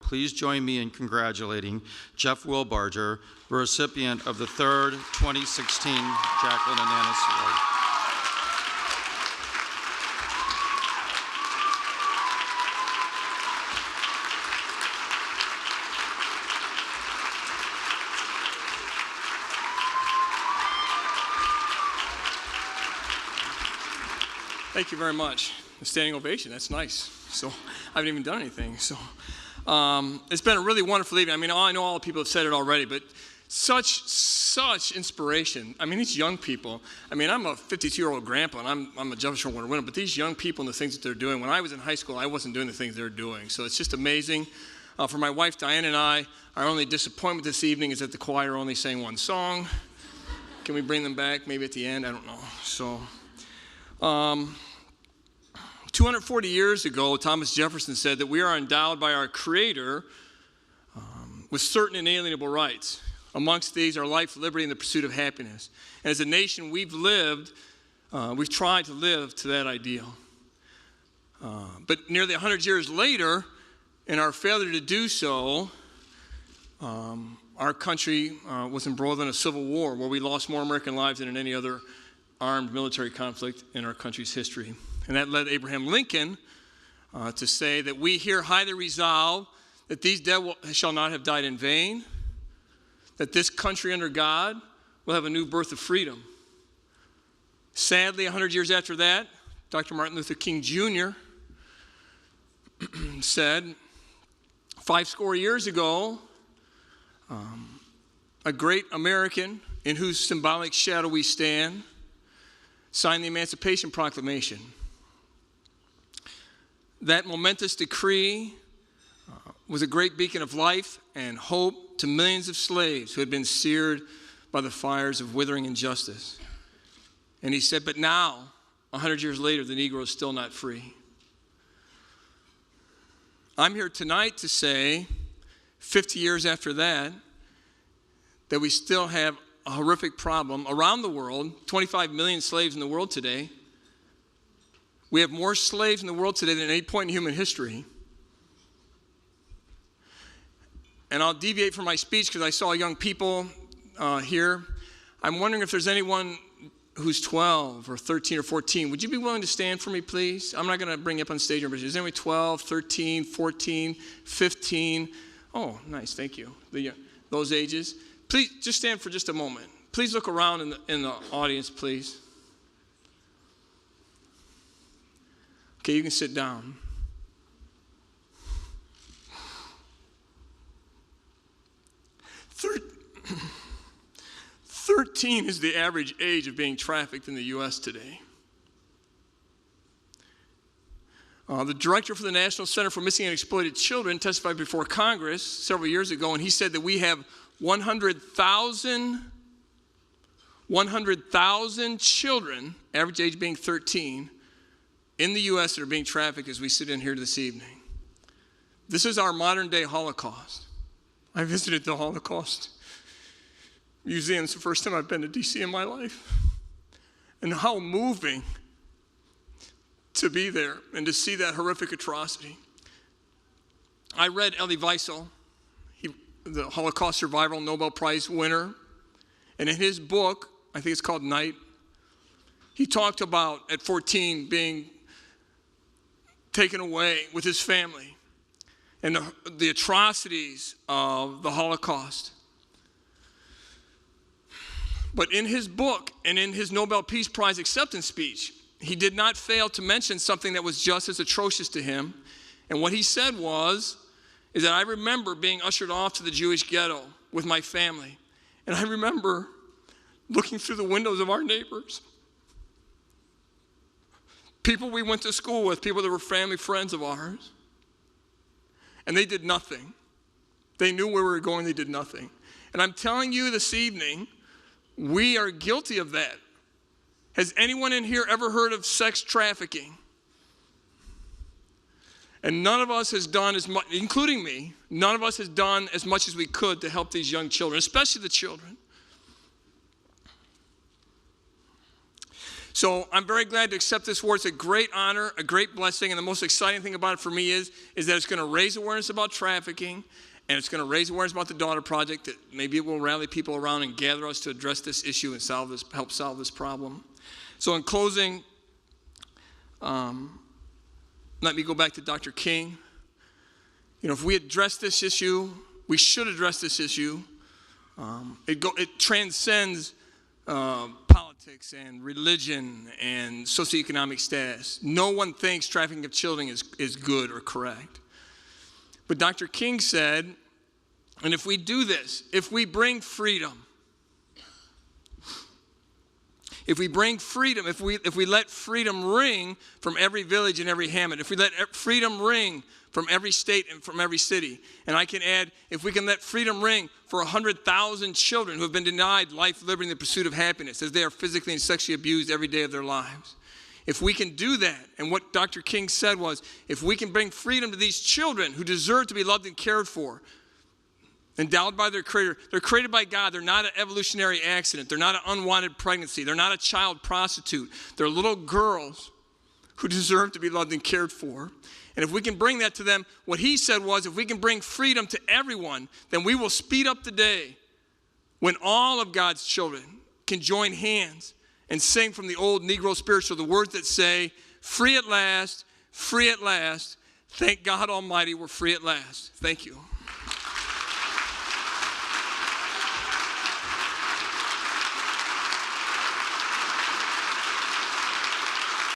please join me in congratulating Jeff Wilbarger, the recipient of the third 2016 Jacqueline Ananis Award. Thank you very much. A standing ovation, that's nice. So I haven't even done anything. So it's been a really wonderful evening. I mean, I know all the people have said it already, but such inspiration. I mean, these young people, I mean, I'm a 52-year-old grandpa, and I'm a Jefferson Award winner, but these young people and the things that they're doing, when I was in high school, I wasn't doing the things they're doing. So it's just amazing. For my wife, Diane, and I, our only disappointment this evening is that the choir only sang one song. Can we bring them back maybe at the end? I don't know. So 240 years ago, Thomas Jefferson said that we are endowed by our Creator with certain inalienable rights. Amongst these are life, liberty, and the pursuit of happiness. And as a nation, we've tried to live to that ideal. But nearly 100 years later, in our failure to do so, our country was embroiled in a civil war where we lost more American lives than in any other armed military conflict in our country's history. And that led Abraham Lincoln to say that we here highly resolve that these dead shall not have died in vain, that this country under God will have a new birth of freedom. Sadly, 100 years after that, Dr. Martin Luther King Jr. said, 50 years ago, a great American in whose symbolic shadow we stand signed the Emancipation Proclamation. That momentous decree was a great beacon of life and hope to millions of slaves who had been seared by the fires of withering injustice. And he said, but now, 100 years later, the Negro is still not free. I'm here tonight to say, 50 years after that we still have a horrific problem around the world, 25 million slaves in the world today. We have more slaves in the world today than at any point in human history. And I'll deviate from my speech because I saw young people here. I'm wondering if there's anyone who's 12 or 13 or 14. Would you be willing to stand for me, please? I'm not going to bring you up on stage. Is there anyone 12, 13, 14, 15? Oh, nice. Thank you. Those ages. Please just stand for just a moment. Please look around in the audience, please. Okay, you can sit down. Thirteen is the average age of being trafficked in the U.S. today. The director for the National Center for Missing and Exploited Children testified before Congress several years ago, and he said that we have 100,000 children, average age being 13, in the U.S. that are being trafficked as we sit in here this evening. This is our modern day Holocaust. I visited the Holocaust Museum. It's the first time I've been to D.C. in my life. And how moving to be there and to see that horrific atrocity. I read Elie Wiesel, the Holocaust survival Nobel Prize winner. And in his book, I think it's called Night, he talked about at 14 being taken away with his family and the atrocities of the Holocaust. But in his book and in his Nobel Peace Prize acceptance speech, he did not fail to mention something that was just as atrocious to him. And what he said is that I remember being ushered off to the Jewish ghetto with my family. And I remember looking through the windows of our neighbors, people we went to school with, people that were family friends of ours. And they did nothing. They knew where we were going, they did nothing. And I'm telling you this evening, we are guilty of that. Has anyone in here ever heard of sex trafficking? And none of us has done as much, including me, none of us has done as much as we could to help these young children, especially the children. So I'm very glad to accept this award. It's a great honor, a great blessing, and the most exciting thing about it for me is that it's going to raise awareness about trafficking, and it's going to raise awareness about the Daughter Project, that maybe it will rally people around and gather us to address this issue and help solve this problem. So in closing, let me go back to Dr. King. You know, if we address this issue, we should address this issue. It transcends politics and religion and socioeconomic status. No one thinks trafficking of children is good or correct. But Dr. King said, and if we do this, if we bring freedom, if we let freedom ring from every village and every hamlet, if we let freedom ring from every state and from every city, and I can add, if we can let freedom ring for 100,000 children who have been denied life, liberty, and the pursuit of happiness as they are physically and sexually abused every day of their lives. If we can do that, and what Dr. King said was, if we can bring freedom to these children who deserve to be loved and cared for, endowed by their Creator. They're created by God. They're not an evolutionary accident. They're not an unwanted pregnancy. They're not a child prostitute. They're little girls who deserve to be loved and cared for. And if we can bring that to them, what he said was, if we can bring freedom to everyone, then we will speed up the day when all of God's children can join hands and sing from the old Negro spiritual, the words that say, free at last, thank God Almighty, we're free at last. Thank you.